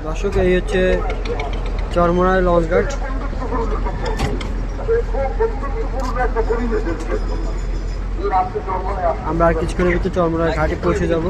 দর্শক এই হচ্ছে চরমোনাই লঞ্চঘাট। আমরা আর কিছুক্ষণের ভিতরে চরমোনাই ঘাটে পৌঁছে যাব।